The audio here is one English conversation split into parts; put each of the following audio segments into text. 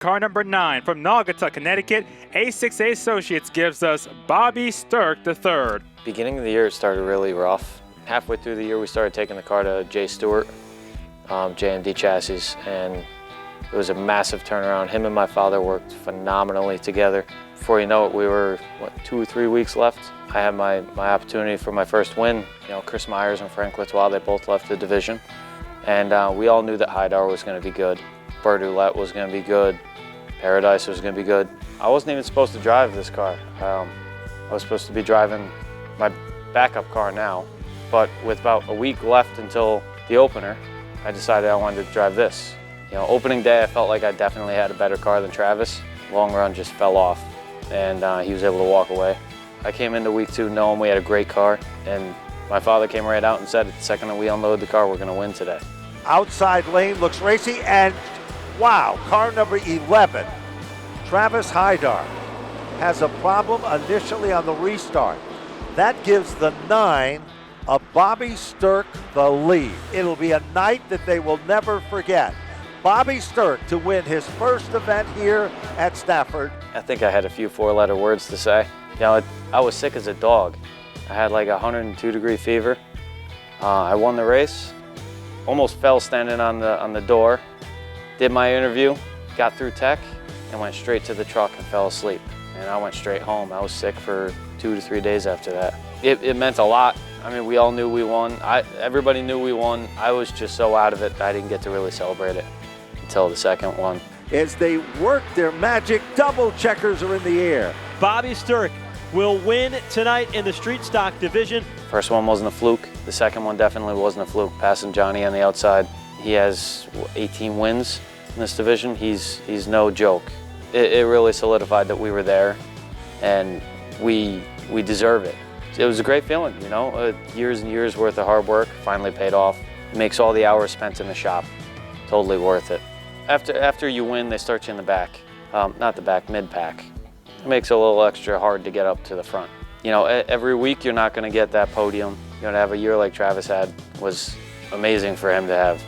Car number 9 from Naugatuck, Connecticut, A6A Associates gives us Bobby Stirk III. Beginning of the year, it started really rough. Halfway through the year, we started taking the car to Jay Stewart, J&D Chassis, and it was a massive turnaround. Him and my father worked phenomenally together. Before you know it, we were, 2 or 3 weeks left. I had my opportunity for my first win. You know, Chris Myers and Frank Latois, they both left the division. And we all knew that Haidar was going to be good. Berdoulet was going to be good. Paradise was going to be good. I wasn't even supposed to drive this car. I was supposed to be driving my backup car now, but with about a week left until the opener, I decided I wanted to drive this. You know, opening day, I felt like I definitely had a better car than Travis. Long run just fell off, and he was able to walk away. I came into week 2 knowing we had a great car, and my father came right out and said, the second that we unload the car, we're going to win today. Outside lane looks racy, and wow, car number 11, Travis Haidar, has a problem initially on the restart. That gives the 9 of Bobby Stirk the lead. It'll be a night that they will never forget. Bobby Stirk to win his first event here at Stafford. I think I had a few 4-letter words to say. You know, I was sick as a dog. I had like a 102-degree fever. I won the race, almost fell standing on the door, did my interview, got through tech, and went straight to the truck and fell asleep. And I went straight home. I was sick for 2 to 3 days after that. It meant a lot. I mean, we all knew we won. Everybody knew we won. I was just so out of it that I didn't get to really celebrate it until the second one. As they work their magic, double checkers are in the air. Bobby Stirk will win tonight in the street stock division. First one wasn't a fluke. The second one definitely wasn't a fluke. Passing Johnny on the outside. He has 18 wins in this division. He's no joke. It really solidified that we were there, and we deserve it. It was a great feeling, you know. Years and years worth of hard work finally paid off. It makes all the hours spent in the shop totally worth it. After you win, they start you in the back. Not the back, mid-pack. It makes it a little extra hard to get up to the front. You know, every week you're not going to get that podium. You know, to have a year like Travis had was amazing for him to have.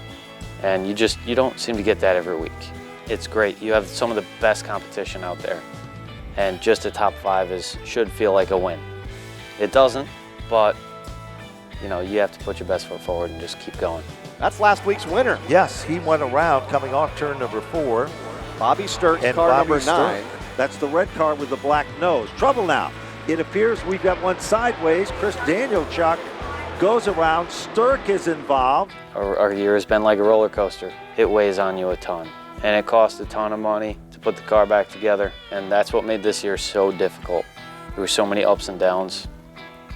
And you don't seem to get that every week. It's great. You have some of the best competition out there. And just a top 5 should feel like a win. It doesn't, but you know, you have to put your best foot forward and just keep going. That's last week's winner. Yes, he went around coming off turn number 4. Bobby Stirk, and car Bobby number 9. Stirk. That's the red car with the black nose. Trouble now. It appears we've got one sideways. Chris Danielchuk goes around. Stirk is involved. Our year has been like a roller coaster. It weighs on you a ton, and it costs a ton of money to put the car back together, and that's what made this year so difficult. There were so many ups and downs,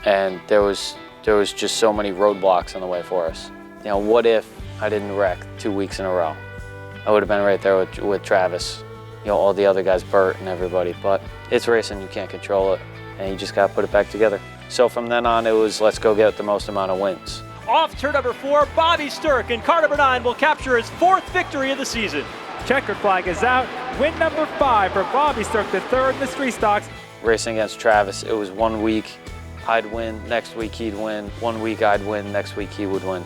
and there was just so many roadblocks on the way for us. You know, what if I didn't wreck 2 weeks in a row? I would have been right there with Travis, you know, all the other guys, Bert and everybody, but it's racing, you can't control it, and you just got to put it back together. So from then on, it was let's go get the most amount of wins. Off turn number 4, Bobby Stirk, and car number 9 will capture his 4th victory of the season. Checkered flag is out. Win number 5 for Bobby Stirk III in the street stocks. Racing against Travis, it was 1 week I'd win, next week he'd win, 1 week I'd win, next week he would win.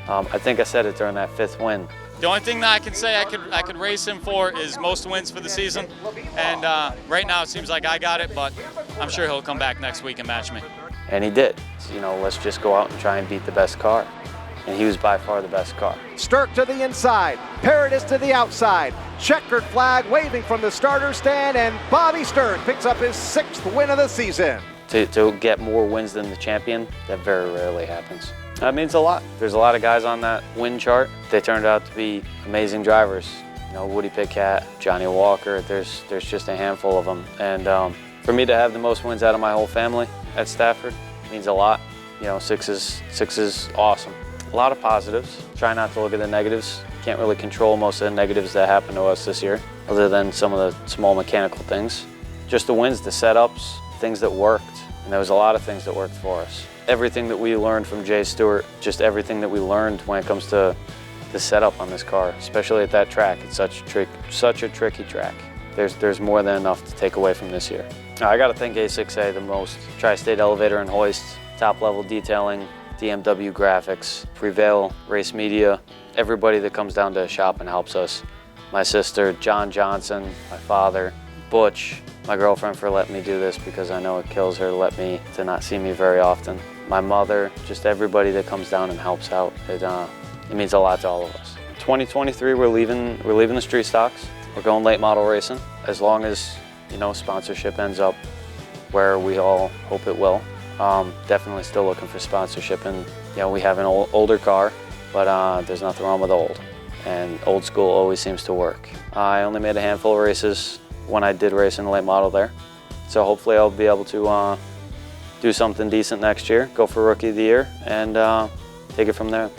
I think I said it during that 5th win. The only thing that I can say I could race him for is most wins for the season. And right now it seems like I got it, but I'm sure he'll come back next week and match me. And he did. So, you know, let's just go out and try and beat the best car. And he was by far the best car. Stirk to the inside, Paradise to the outside. Checkered flag waving from the starter stand, and Bobby Stirk picks up his 6th win of the season. To get more wins than the champion, that very rarely happens. That means a lot. There's a lot of guys on that win chart. They turned out to be amazing drivers. You know, Woody Pitcat, Johnny Walker, there's just a handful of them. And for me to have the most wins out of my whole family at Stafford means a lot. You know, 6 is awesome. A lot of positives. Try not to look at the negatives. Can't really control most of the negatives that happened to us this year, other than some of the small mechanical things. Just the wins, the setups, things that worked. And there was a lot of things that worked for us. Everything that we learned from Jay Stewart, just everything that we learned when it comes to the setup on this car, especially at that track. It's such a tricky track. There's more than enough to take away from this year. I got to thank A6A the most. Tri-State Elevator and Hoist, top level detailing, DMW Graphics, Prevail, Race Media, everybody that comes down to a shop and helps us. my sister, John Johnson, my father, Butch, my girlfriend for letting me do this because I know it kills her to not see me very often. My mother, just everybody that comes down and helps out. It means a lot to all of us. 2023, we're leaving the street stocks. We're going late model racing. As long as, you know, sponsorship ends up where we all hope it will. Definitely still looking for sponsorship, and you know, we have an older car, but there's nothing wrong with old, and old school always seems to work. I only made a handful of races when I did race in the late model there, so hopefully I'll be able to do something decent next year, go for Rookie of the Year, and take it from there.